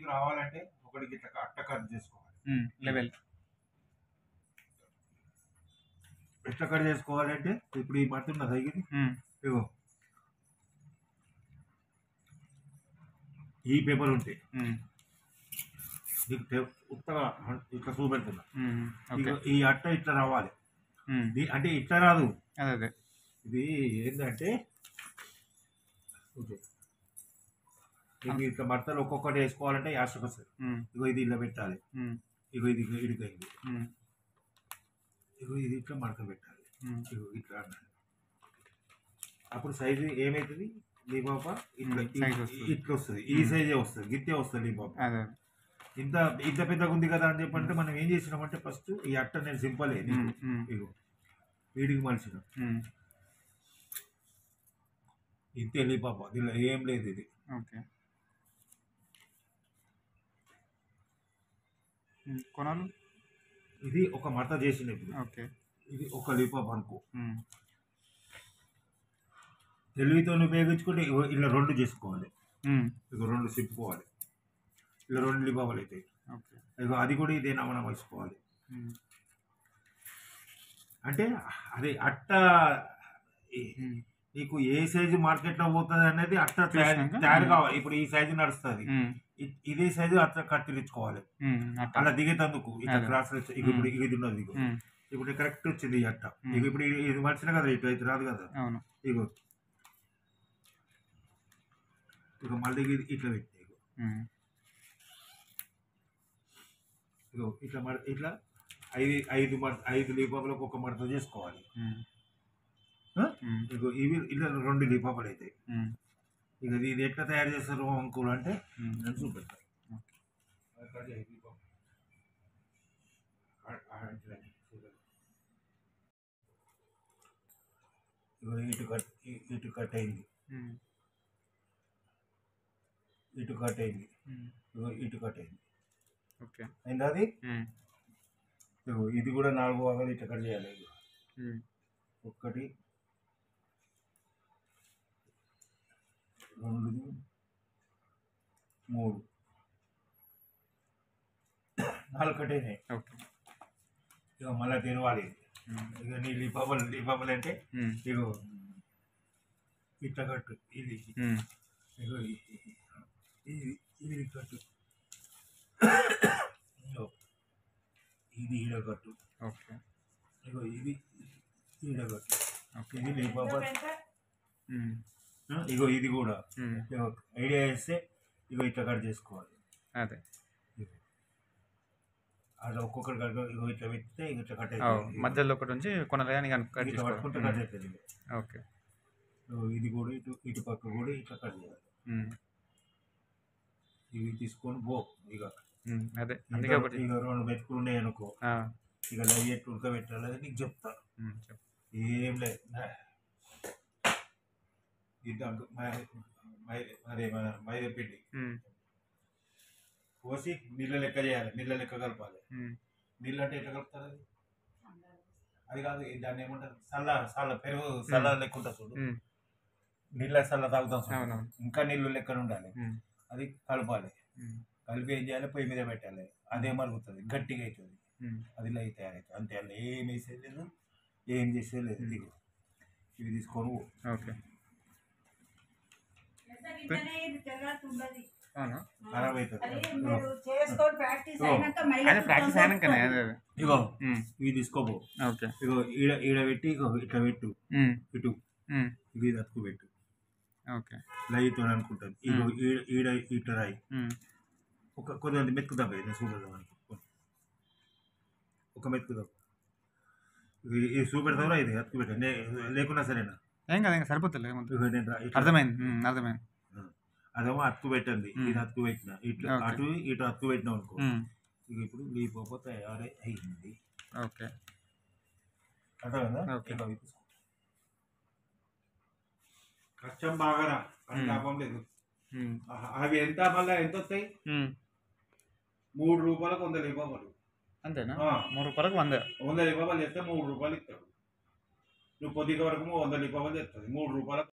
సైజుకి రావాలంటే ఒకటి ఇట్లా అట్ట కట్ చేసుకోవాలి. లెవెల్ ఎట్లా కట్ చేసుకోవాలంటే ఇప్పుడు ఈ మట్టి ఉన్నది ఇది ఇగో ఈ పేపర్ ఉంటాయి నీకు ఉత్తగా ఇట్లా చూపెడుతున్నా. ఈ అట్ట ఇట్లా రావాలి అంటే ఇట్లా రాదు. అదే ఇది ఏంటంటే ఇట్లా మడతలు ఒక్కొక్కటి వేసుకోవాలంటే యాసకు వస్తుంది. ఇగో ఇది ఇలా పెట్టాలి. ఇగో ఇది ఇడికైంది. ఇగో ఇది ఇట్లా మడత పెట్టాలి. ఇగో ఇట్లా అన్నాడు. అప్పుడు సైజు ఏమవుతుంది లీపాప ఇట్లా ఇట్లా వస్తుంది. ఈ సైజే వస్తుంది, గిత్తే వస్తుంది లీపాప. ఇంత ఇంత పెద్దగా ఉంది కదా అని చెప్పంటే మనం ఏం చేసినామంటే ఫస్ట్ ఈ అట్ట నేను సింపుల్ ఇగో వీడికి మలిసిన ఇంతే లీపాప. దీనిలో ఏం లేదు. ఇది కొనాలి. ఇది ఒక మడత చేసినప్పుడు ఇది ఒక లీపాప అనుకో. తెలివితో ఉపయోగించుకుంటే ఇలా రెండు చేసుకోవాలి. ఇక రెండు సిప్పుకోవాలి. ఇలా రెండు లిపాపలు అవుతాయి. ఇక అది కూడా ఇదే నమూనా మలుసుకోవాలి. అంటే అది అట్ట నీకు ఏ సైజు మార్కెట్లో పోతుంది అనేది అట్ట తయారు కావాలి. ఇప్పుడు ఈ సైజు నడుస్తుంది, ఇదే సైజు అట్లా కత్తిరించుకోవాలి. అలా దిగేటందుకు ఇట్లా క్రాస్ ఇప్పుడు ఇది ఉన్నది. ఇగో ఇప్పుడు కరెక్ట్ వచ్చింది ఈ అట్ట. ఇక ఇప్పుడు ఇది మలిసిన కదా ఇటు అయితే రాదు కదా. ఇగో ఇక మళ్ళీ ఇట్లా పెట్టి ఇగో ఇట్లా ఇట్లా ఐదు లీపాపలకు ఒక మడత చేసుకోవాలి. ఇగో ఇవి ఇలా రెండు లీపాపలు అవుతాయి. ఇక ఇది ఎట్లా తయారు చేస్తారు అంకులు అంటే నేను చూపెడతాను. ఇగో ఇటు కట్ అయింది, ఇటు కట్ అయింది, ఇటు కట్ అయింది. అయిందా అది? ఇది కూడా 4 భాగాలు ఇట్లా కట్ చేయాలి. ఒకటి 2 3 4 కట్ అయినాయి. ఇక మళ్ళీ తెరవాలి. ఇక నీ లీపాపలు అంటే ఇగో ఇట్లా కట్టు. ఇది ఇగో ఇది కట్టు, ఇది ఈడకట్టు. ఇగో ఇది ఈడకట్టు. ఇది లీపాప. ఇగో ఇది కూడా ఐడియా చేస్తే ఇగో ఇట్లా కట్ చేసుకోవాలి. అదే అలా ఒక్కొక్కటి కట్. ఇగో ఇట్లా పెడితే ఇట్లా కట్ అవుతుంది. మధ్యలో ఒకటి నుంచి కొనలే పట్టుకుంటే కట్ అవుతుంది. ఓకే ఇది కూడా ఇటు పక్క కూడా ఇట్లా కట్ చేయాలి. ఇవి తీసుకొని పో. ఇక అదే ఇక 2 మెతుకులు ఉన్నాయి అనుకో, ఇక లైట్ ఉడకబెట్టాలి. అది నీకు చెప్తా. ఏం లేదు అదే మన మైదా పిండి పోసి నీళ్ళ లెక్క చేయాలి. నీళ్ళ లెక్క కలపాలి. నీళ్ళు అంటే ఎట్లా కలుపుతారు? అది కాదు, దాన్ని ఏమంటారు? సల్ల పెరుగు సల్ల లెక్క ఉంటుంది చూడు. నీళ్ళ సల్ల తాగుతాం చూడు, ఇంకా నీళ్ళు లెక్కన ఉండాలి. అది కలపాలి. కలిపి ఏం చేయాలి? పొయ్యి మీద పెట్టాలి. అదే మరుగుతుంది, గట్టిగా అవుతుంది. అది ఇలా తయారవుతుంది. అంతే. అలా ఏం వేసేది లేదు, ఏం చేసేది లేదు. దిగు ఇవి తీసుకొని ఖరాబ్ అవుతుంది. ఇగో ఇవి తీసుకోబో. ఇగో ఈడ పెట్టి ఇగో ఇట్లా పెట్టు, ఇటు ఇవి అతుకు పెట్టు. లైట్ అనుకుంటుంది. ఇగో ఈడ ఇట్లా రాయి. కొద్దిగా మెతుకుదాం. చూపెడదాం అనుకో, ఒక మెతుకుదాం. ఇది చూపెడతావురా? ఇది అతుకు పెట్ట లేకున్నా సరేనా? ఏం కదా, ఇంకా సరిపోతుంది. అర్థమైంది. అదేమో అతుకు పెట్టండి. ఇది అతుకు పెట్టిన ఇట్లా అటు ఇటు అతుకు పెట్టినాం అనుకో. ఇక ఇప్పుడు లీపాప తయారై అయింది. అర్థమైందా? కష్టం బాగా లాభం లేదు. అవి ఎంత మళ్ళీ ఎంత వస్తాయి? 3 రూపాయలకు 100 లీపాపలు. అంతేనా? 3 రూపాయలకు 100 లీపాపలు చేస్తే 3 రూపాయలు ఇస్తాడు. నువ్వు పొద్దుక వరకు 100 లీపాపలు చేస్తుంది. 3 రూపాయలకు